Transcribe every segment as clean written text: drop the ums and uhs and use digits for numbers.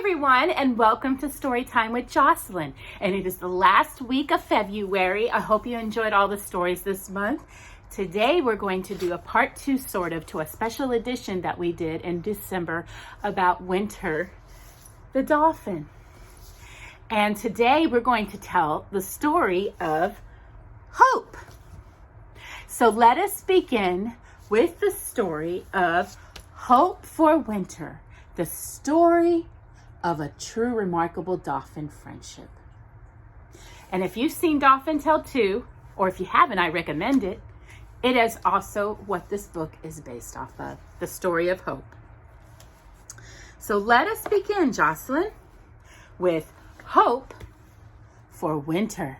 everyone, and welcome to Storytime with Jocelyn. And it is the last week of February. I hope you enjoyed all the stories this month. Today we're going to do a part 2 sort of to a special edition that we did in December about Winter the Dolphin. And today we're going to tell the story of hope. So let us begin with the story of Hope for Winter, the story of a true remarkable dolphin friendship. And if you've seen Dolphin Tale 2, or if you haven't, I recommend it. It is also what this book is based off of, the story of hope. So let us begin, Jocelyn, with Hope for Winter.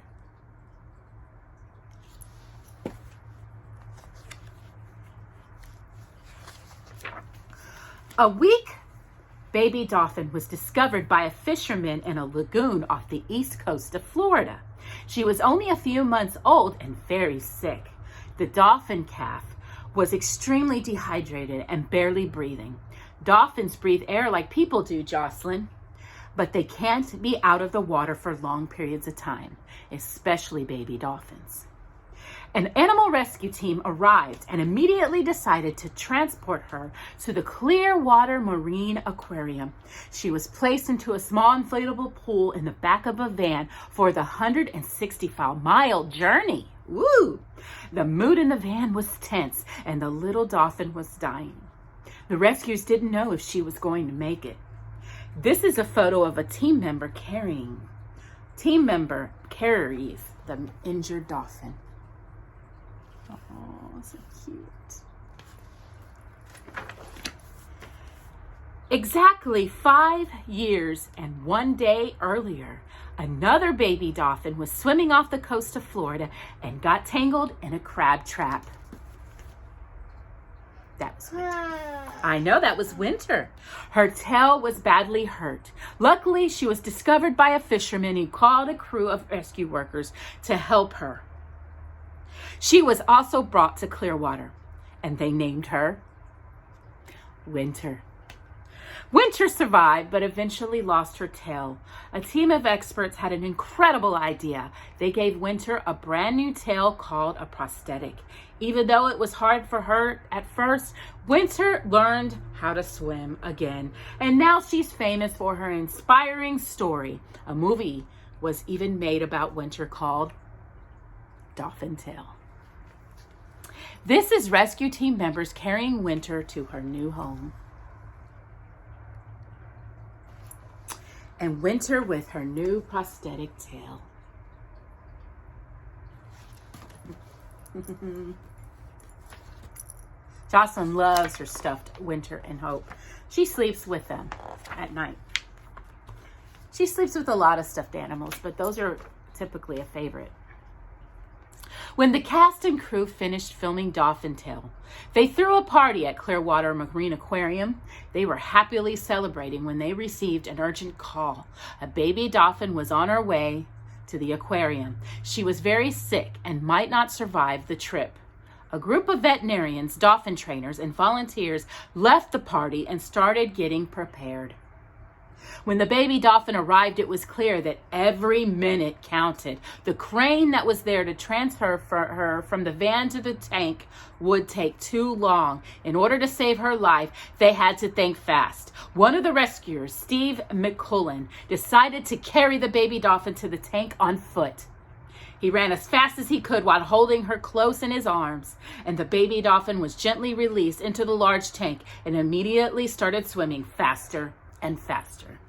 A weak baby dolphin was discovered by a fisherman in a lagoon off the east coast of Florida. She was only a few months old and very sick. The dolphin calf was extremely dehydrated and barely breathing. Dolphins breathe air like people do, Jocelyn, but they can't be out of the water for long periods of time, especially baby dolphins. An animal rescue team arrived and immediately decided to transport her to the Clearwater Marine Aquarium. She was placed into a small inflatable pool in the back of a van for the 165-mile journey. Woo! The mood in the van was tense and the little dolphin was dying. The rescuers didn't know if she was going to make it. This is a photo of a team member carries the injured dolphin. Oh, so cute. Exactly 5 years and 1 day earlier, another baby dolphin was swimming off the coast of Florida and got tangled in a crab trap. That was Winter. I know, that was Winter. Her tail was badly hurt. Luckily, she was discovered by a fisherman who called a crew of rescue workers to help her. She was also brought to Clearwater, and they named her Winter. Winter survived, but eventually lost her tail. A team of experts had an incredible idea. They gave Winter a brand new tail called a prosthetic. Even though it was hard for her at first, Winter learned how to swim again. And now she's famous for her inspiring story. A movie was even made about Winter called Dolphin Tale. This is rescue team members carrying Winter to her new home. And Winter with her new prosthetic tail. Jocelyn loves her stuffed Winter and Hope. She sleeps with them at night. She sleeps with a lot of stuffed animals, but those are typically a favorite. When the cast and crew finished filming Dolphin Tale, they threw a party at Clearwater Marine Aquarium. They were happily celebrating when they received an urgent call. A baby dolphin was on her way to the aquarium. She was very sick and might not survive the trip. A group of veterinarians, dolphin trainers, and volunteers left the party and started getting prepared. When the baby dolphin arrived, it was clear that every minute counted. The crane that was there to transfer her from the van to the tank would take too long. In order to save her life, they had to think fast. One of the rescuers, Steve McCullen, decided to carry the baby dolphin to the tank on foot. He ran as fast as he could while holding her close in his arms, and the baby dolphin was gently released into the large tank and immediately started swimming faster and faster.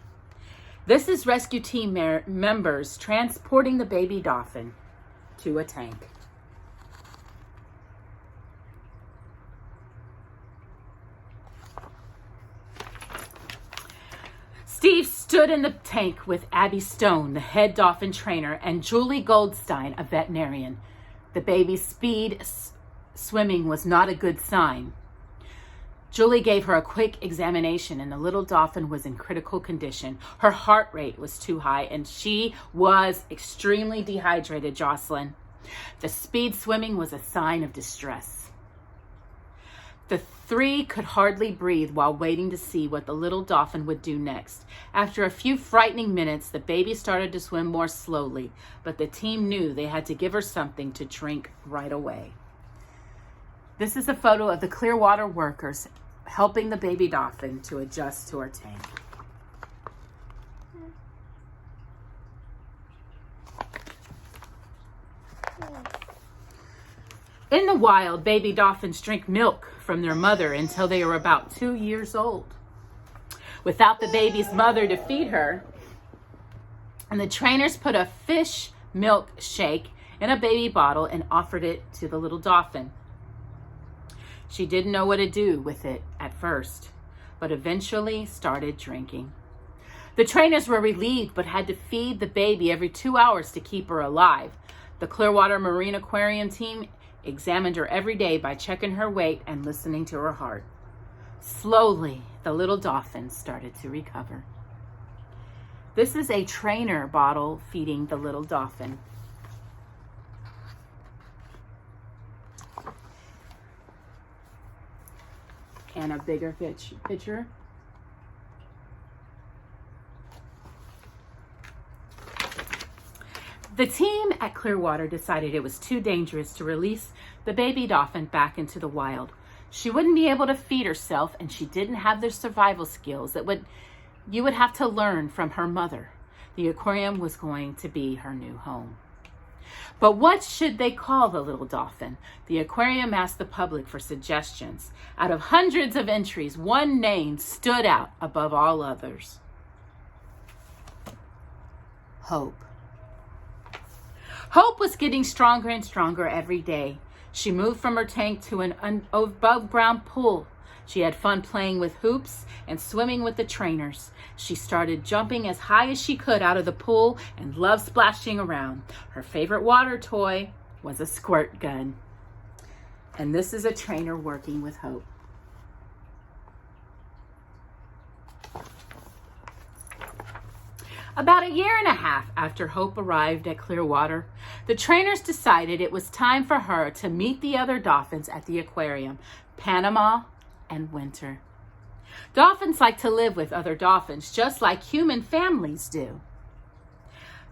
This is rescue team members transporting the baby dolphin to a tank. Steve stood in the tank with Abby Stone, the head dolphin trainer, and Julie Goldstein, a veterinarian. The baby's speed swimming was not a good sign. Julie gave her a quick examination, and the little dolphin was in critical condition. Her heart rate was too high, and she was extremely dehydrated, Jocelyn. The speed swimming was a sign of distress. The three could hardly breathe while waiting to see what the little dolphin would do next. After a few frightening minutes, the baby started to swim more slowly, but the team knew they had to give her something to drink right away. This is a photo of the Clearwater workers helping the baby dolphin to adjust to her tank. In the wild, baby dolphins drink milk from their mother until they are about 2 years old. Without the baby's mother to feed her, and the trainers put a fish milk shake in a baby bottle and offered it to the little dolphin. She didn't know what to do with it at first, but eventually started drinking. The trainers were relieved, but had to feed the baby every 2 hours to keep her alive. The Clearwater Marine Aquarium team examined her every day by checking her weight and listening to her heart. Slowly, the little dolphin started to recover. This is a trainer bottle feeding the little dolphin. And a bigger picture. The team at Clearwater decided it was too dangerous to release the baby dolphin back into the wild. She wouldn't be able to feed herself, and she didn't have the survival skills that you would have to learn from her mother. The aquarium was going to be her new home. But what should they call the little dolphin? The aquarium asked the public for suggestions. Out of hundreds of entries, one name stood out above all others. Hope. Hope was getting stronger and stronger every day. She moved from her tank to an above-ground pool. She had fun playing with hoops and swimming with the trainers. She started jumping as high as she could out of the pool and loved splashing around. Her favorite water toy was a squirt gun. And this is a trainer working with Hope. About 1.5 years after Hope arrived at Clearwater, the trainers decided it was time for her to meet the other dolphins at the aquarium, Panama and Winter. Dolphins like to live with other dolphins, just like human families do.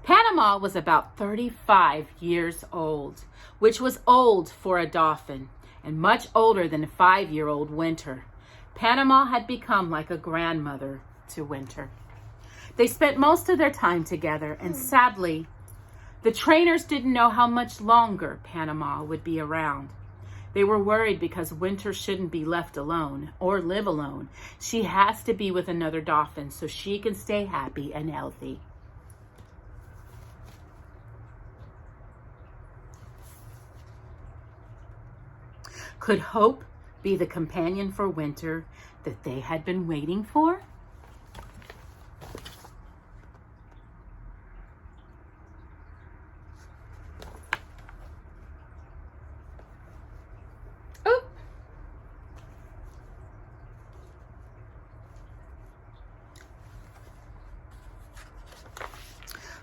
Panama was about 35 years old, which was old for a dolphin, and much older than 5-year-old Winter. Panama had become like a grandmother to Winter. They spent most of their time together, and sadly, the trainers didn't know how much longer Panama would be around. They were worried because Winter shouldn't be left alone or live alone. She has to be with another dolphin so she can stay happy and healthy. Could Hope be the companion for Winter that they had been waiting for?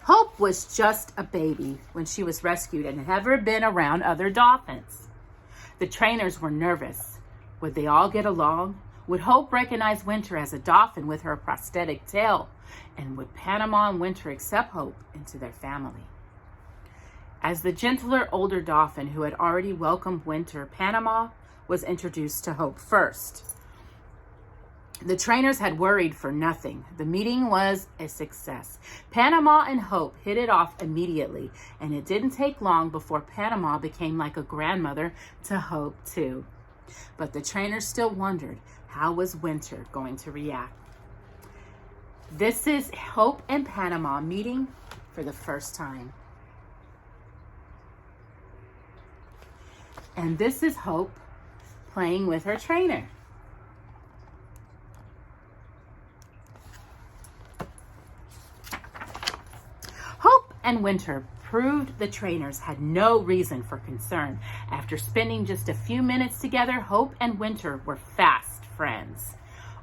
Hope was just a baby when she was rescued and had never been around other dolphins. The trainers were nervous. Would they all get along? Would Hope recognize Winter as a dolphin with her prosthetic tail? And would Panama and Winter accept Hope into their family? As the gentler, older dolphin who had already welcomed Winter, Panama was introduced to Hope first. The trainers had worried for nothing. The meeting was a success. Panama and Hope hit it off immediately, and it didn't take long before Panama became like a grandmother to Hope too. But the trainers still wondered, how was Winter going to react? This is Hope and Panama meeting for the first time. And this is Hope playing with her trainer. And Winter proved the trainers had no reason for concern. After spending just a few minutes together, Hope and Winter were fast friends.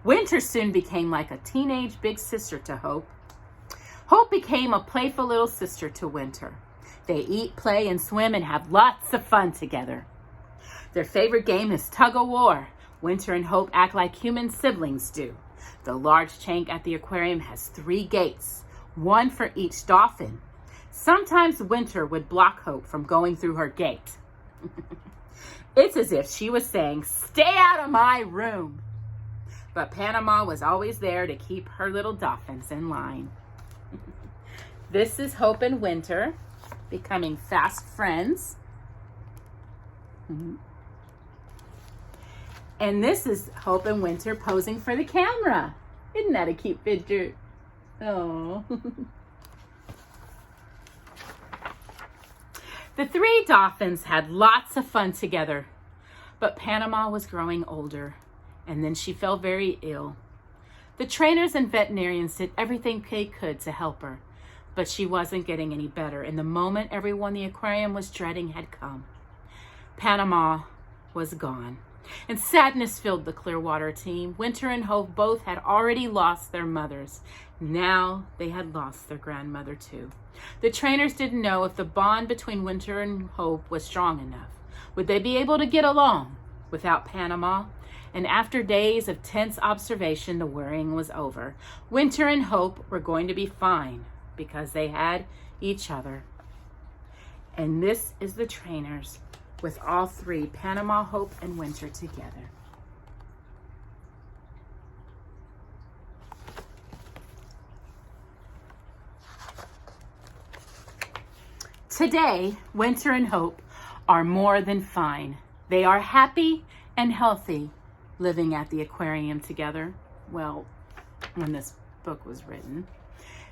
Winter soon became like a teenage big sister to Hope. Hope became a playful little sister to Winter. They eat, play, and swim and have lots of fun together. Their favorite game is tug of war, Winter and Hope act like human siblings do. The large tank at the aquarium has 3 gates, one for each dolphin. Sometimes Winter would block Hope from going through her gate. It's as if she was saying, "Stay out of my room." But Panama was always there to keep her little dolphins in line. This is Hope and Winter becoming fast friends. And this is Hope and Winter posing for the camera. Isn't that a cute picture? Oh. The 3 dolphins had lots of fun together, but Panama was growing older, and then she fell very ill. The trainers and veterinarians did everything they could to help her, but she wasn't getting any better, and the moment everyone in the aquarium was dreading had come. Panama was gone, and sadness filled the Clearwater team. Winter and Hope both had already lost their mothers. Now they had lost their grandmother too. The trainers didn't know if the bond between Winter and Hope was strong enough. Would they be able to get along without Panama? And after days of tense observation, the worrying was over. Winter and Hope were going to be fine because they had each other. And this is the trainers with all 3, Panama, Hope, and Winter together. Today, Winter and Hope are more than fine. They are happy and healthy living at the aquarium together. Well, when this book was written.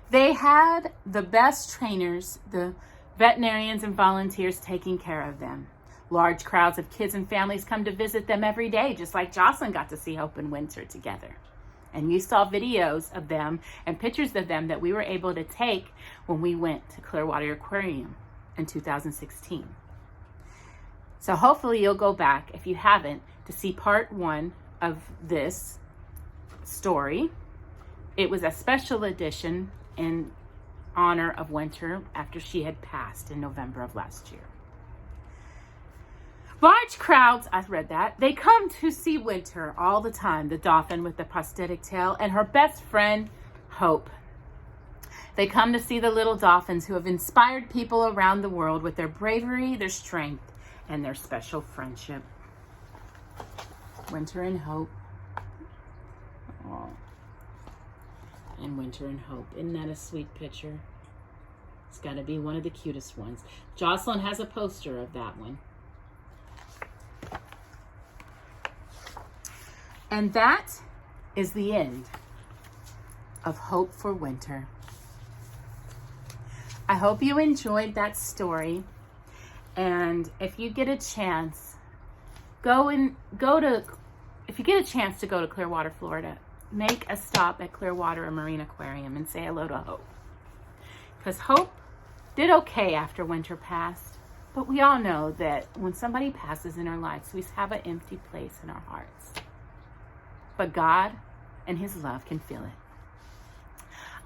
They had the best trainers, the veterinarians and volunteers taking care of them. Large crowds of kids and families come to visit them every day, just like Jocelyn got to see Hope and Winter together. And you saw videos of them and pictures of them that we were able to take when we went to Clearwater Aquarium in 2016. So hopefully you'll go back, if you haven't, to see part 1 of this story. It was a special edition in honor of Winter after she had passed in November of last year. Large crowds, I read that, they come to see Winter all the time, the dolphin with the prosthetic tail, and her best friend, Hope. They come to see the little dolphins who have inspired people around the world with their bravery, their strength, and their special friendship. Winter and Hope. Aww. And Winter and Hope. Isn't that a sweet picture? It's got to be one of the cutest ones. Jocelyn has a poster of that one. And that is the end of Hope for Winter. I hope you enjoyed that story. And if you get a chance, if you get a chance to go to Clearwater, Florida, make a stop at Clearwater Marine Aquarium and say hello to Hope. Because Hope did okay after Winter passed. But we all know that when somebody passes in our lives, we have an empty place in our hearts. But God and His love can fill it.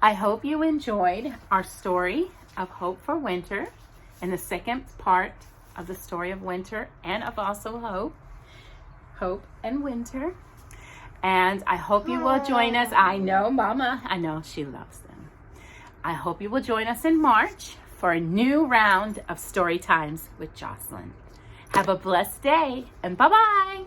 I hope you enjoyed our story of Hope for Winter and the second part of the story of Winter and of also Hope and Winter. And I hope you will join us. I know, Mama, I know she loves them. I hope you will join us in March for a new round of story times with Jocelyn. Have a blessed day and bye-bye.